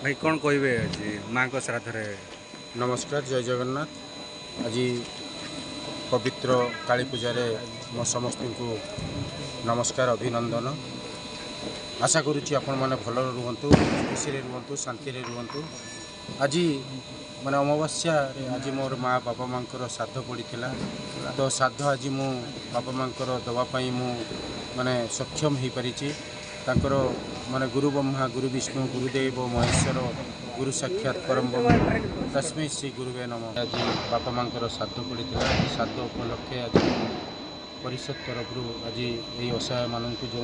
भाई कौन कहबे आज माँ को श्राद्ध नमस्कार जय जगन्नाथ। आज पवित्र काली पूजा मो समस्त को नमस्कार अभिनंदन। आशा करुच्ची आपण मैंने भल रुहतु खुशी रुहतु शांति रुहतु। आज माने अमावास्या आज मोर माँ बापा माँ श्राद्ध पड़ा तो श्राद्ध आज मु बापा माँ दवापाई मु माने सक्षम हो पारी तांकर माने गुरु ब्रह्मा गुरु विष्णु गुरुदेव महेश्वर गुरु साक्षात परम ब्रह्म तस्मै श्री गुरुवे नमः। आज बापा माँ श्राद्ध पड़ा श्राद्ध उपलक्षे आज परिषद तरफ आज यही असहाय मानू जो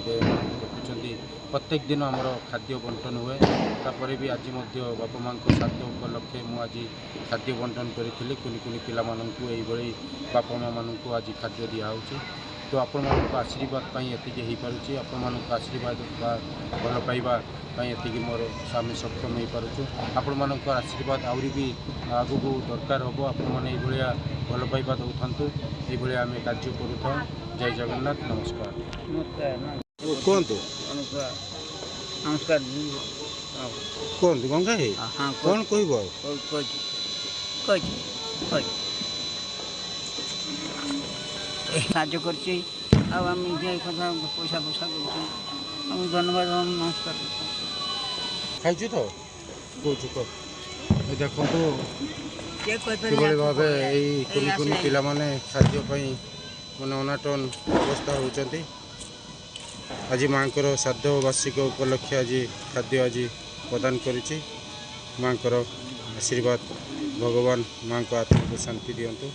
देखुं प्रत्येक दिन आमर खाद्य बंटन हुए तापर भी आज बापा माँ श्राद्ध उपलक्षे मुझे खाद्य बंटन करी कुनि कुनि पिला बापा माँ मानू आज खाद्य दिखाऊँ। तो आपण मान आशीर्वाद एति हो पारे आपण मान आशीर्वाद भल पाइबा ये मोर आम सक्षम हो पार्छु। आपण मान आशीर्वाद आहरी भी आगु दरकार हम आपण मैंने ये भल पाइबा दौथु ये आम कार्य करूँ। जय जगन्नाथ नमस्कार। कहतु नमस्कार कहतु गंगा है कौन कह साहाଯ୍य करछि आम कथा पैसा पैसा कर धन्यवाद नमस्कार खाई तो कह देखो किभली भाव कुनि कुनि पिला माने खाद्यपाई मैंने अनाटन अवस्था होती। आज माँ को श्राद्ध वार्षिक उपलक्षे आज खाद्य आज प्रदान करुच्ची। माँ को आशीर्वाद भगवान माँ को आत्मा को शांति दियंतु।